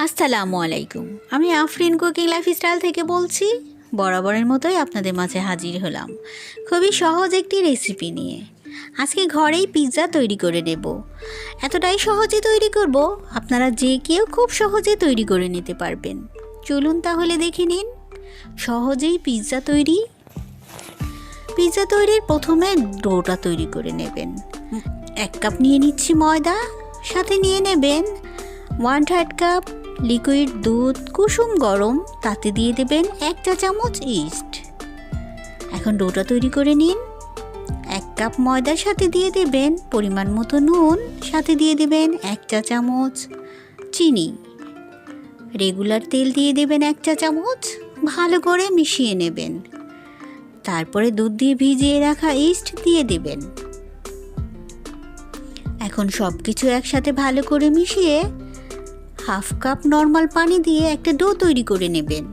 আসসালামু আলাইকুম। আমি আফরিন কুকিং লাইফস্টাইল থেকে বলছি। বরাবরের মতোই আপনাদের মাঝে হাজির হলাম খুবই সহজ একটি রেসিপি নিয়ে। আজকে ঘরেই পিৎজা তৈরি করে নেব। এতটাই সহজে তৈরি করব, আপনারা যে কেউ খুব সহজে তৈরি করে নিতে পারবেন। চলুন তাহলে দেখে নিন সহজেই পিৎজা তৈরি। পিৎজা তৈরির প্রথমে ডোটা তৈরি করে নেবেন। 1 কাপ নিয়ে নিচ্ছি ময়দা, সাথে নিয়ে নেবেন 1/3 কাপ লিকুইড দুধ কুসুম গরম, তাতে দিয়ে দেবেন 1 চা চামচ ইস্ট। এখন ডোটা তৈরি করে নিন। 1 কাপ ময়দার সাথে দিয়ে দেবেন পরিমাণ মতো নুন, সাথে দিয়ে দেবেন 1 চা চামচ চিনি। রেগুলার তেল দিয়ে দেবেন 1 চা চামচ, ভালো করে মিশিয়ে নেবেন। তারপরে দুধ দিয়ে ভিজিয়ে রাখা ইস্ট দিয়ে দেবেন। এখন সব কিছু একসাথে ভালো করে মিশিয়ে 1/2 কাপ নর্মাল পানি দিয়ে একটা ডো তৈরি করে নেবেন।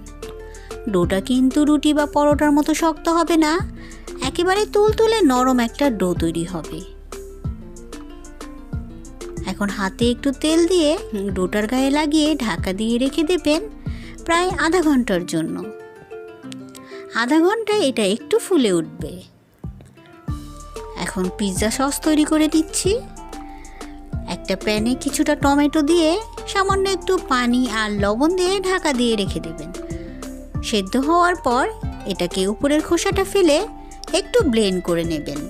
ডোটা কিন্তু রুটি বা পরোটার মতো শক্ত হবে না, একেবারে তুলতুলে নরম একটা ডো তৈরি হবে। এখন হাতে একটু তেল দিয়ে ডোটার গায়ে লাগিয়ে ঢাকা দিয়ে রেখে দেবেন প্রায় আধা ঘন্টার জন্য। আধা ঘন্টায় এটা একটু ফুলে উঠবে। এখন পিৎজা সস তৈরি করে দিচ্ছি। একটা প্যানে কিছুটা টমেটো দিয়ে সামান্য একটু পানি আর লবণ দিয়ে ঢাকা দিয়ে রেখে দেবেন। সেদ্ধ হওয়ার পর এটাকে উপরের খোসাটা ফেলে একটু ব্লেন্ড করে নেবেন।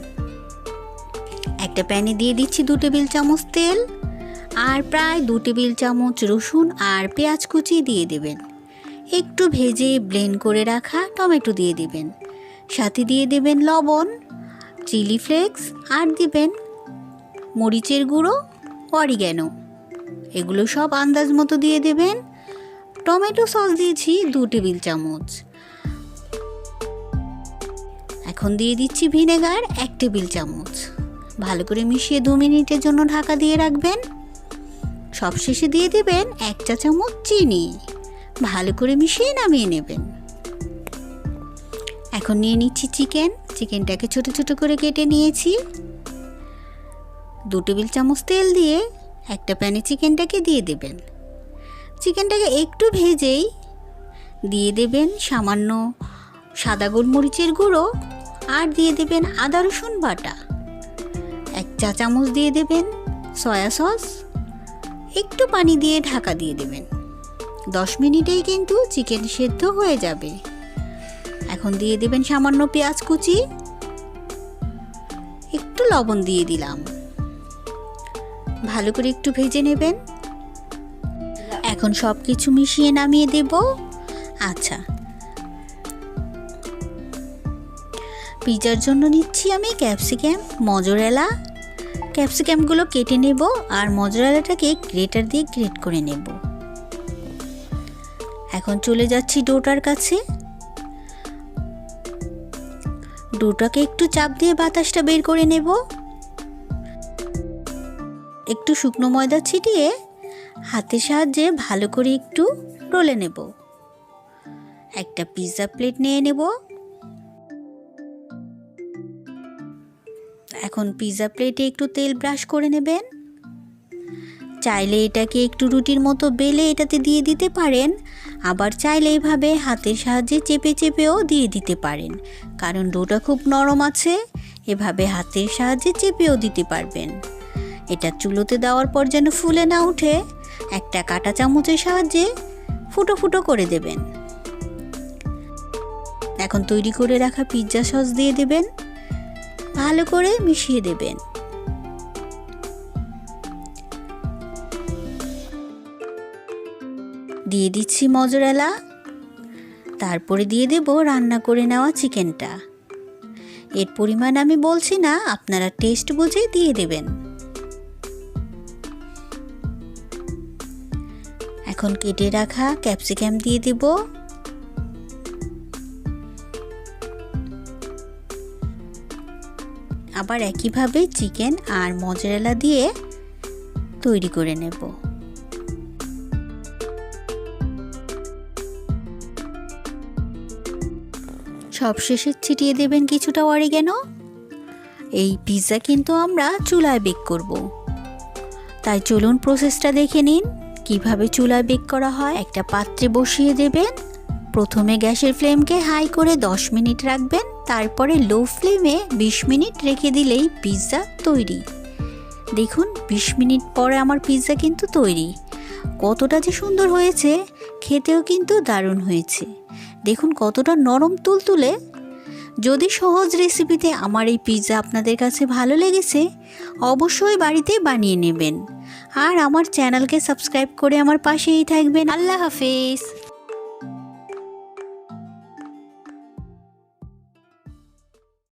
একটা প্যানে দিয়ে দিচ্ছি 2 টেবিল চামচ তেল আর প্রায় 2 টেবিল চামচ রসুন আর পেঁয়াজ কুচি দিয়ে দেবেন। একটু ভেজে ব্লেন্ড করে রাখা টমেটো দিয়ে দেবেন। সাথে দিয়ে দেবেন লবণ, চিলি ফ্লেক্স আর দিবেন মরিচের গুঁড়ো, অরিগ্যানো। এগুলো সব আন্দাজ মতো দিয়ে দেবেন। টমেটো সস দিয়েছি 2 টেবিল চামচ। এখন দিয়ে দিচ্ছি ভিনেগার 1 টেবিল চামচ। ভালো করে মিশিয়ে 2 মিনিটের জন্য ঢাকা দিয়ে রাখবেন। সবশেষে দিয়ে দেবেন 1 চা চামচ চিনি। ভালো করে মিশিয়ে নামিয়ে নেবেন। এখন নিয়ে নিচ্ছি চিকেনটাকে ছোট ছোট করে কেটে নিয়েছি। 2 টেবিল চামচ তেল দিয়ে একটা প্যানে চিকেনটাকে দিয়ে দেবেন। চিকেনটাকে একটু ভেজেই দিয়ে দেবেন সামান্য সাদা গোলমরিচের গুঁড়ো আর দিয়ে দেবেন আদা রসুন বাটা। 1 চা চামচ দিয়ে দেবেন সয়া সস। একটু পানি দিয়ে ঢাকা দিয়ে দেবেন। 10 মিনিটেই কিন্তু চিকেন সেদ্ধ হয়ে যাবে। এখন দিয়ে দেবেন সামান্য পেঁয়াজ কুচি, একটু লবণ দিয়ে দিলাম। ভালো করে একটু ভেজে নেবেন। এখন সব কিছু মিশিয়ে নামিয়ে দেব। আচ্ছা, পিৎজার জন্য নিচ্ছি আমি ক্যাপসিকাম, মজরেলা। ক্যাপসিকামগুলো কেটে নেব আর মজরেলাটাকে গ্রেটার দিয়ে গ্রেট করে নেব। এখন চলে যাচ্ছি ডোটার কাছে। ডোটাকে একটু চাপ দিয়ে বাতাসটা বের করে নেব। একটু শুকনো ময়দা ছিটিয়ে হাতের সাহায্যে ভালো করে একটু রোলে নেব। একটা পিৎজা প্লেট নিয়ে নেব। এখন পিৎজা প্লেটে একটু তেল ব্রাশ করে নেবেন। চাইলে এটাকে একটু রুটির মতো বেলে এটাতে দিয়ে দিতে পারেন, আবার চাইলে এইভাবে হাতের সাহায্যে চেপে চেপেও দিয়ে দিতে পারেন, কারণ ডোটা খুব নরম আছে। এভাবে হাতের সাহায্যে চেপেও দিতে পারবেন। এটা চুলোতে দেওয়ার পর যেন ফুলে না উঠে একটা কাঁটা চামচের সাহায্যে ফুটো ফুটো করে দেবেন। এখন তৈরি করে রাখা পিৎজা সস দিয়ে দেবেন। ভালো করে মিশিয়ে দেবেন। দিয়ে দিচ্ছি মজরেলা। তারপরে দিয়ে দেব রান্না করে নেওয়া চিকেনটা। এর পরিমাণ আমি বলছি না, আপনারা টেস্ট বুঝে দিয়ে দেবেন। এখন কেটে রাখা ক্যাপসিকাম দিয়ে দেব। আবার একইভাবে চিকেন আর মজরেলা দিয়ে তৈরি করে নেব। সবশেষে ছিটিয়ে দেবেন কিছুটা অরিগ্যানো। এই পিৎজা কিন্তু আমরা চুলায় বেক করব, তাই চলুন প্রসেসটা দেখে নিন কিভাবে চুলায় বেক করা হয়, একটা পাত্রে বসিয়ে দেবেন। প্রথমে গ্যাসের ফ্লেমকে হাই করে 10 মিনিট রাখবেন, তারপরে লো ফ্লেমে 20 মিনিট রেখে দিলেই পিৎজা তৈরি। দেখুন 20 মিনিট পরে আমার পিৎজা কিন্তু তৈরি। কতটা যে সুন্দর হয়েছে, খেতেও কিন্তু দারুণ হয়েছে। দেখুন কতটা নরম তুলতুলে। যদি সহজ রেসিপিতে আমার এই পিৎজা আপনাদের কাছে ভালো লেগেছে, অবশ্যই বাড়িতে বানিয়ে নেবেন। আর আমার চ্যানেলকে সাবস্ক্রাইব করে আমার পাশেই থাকবেন। আল্লাহ হাফেজ।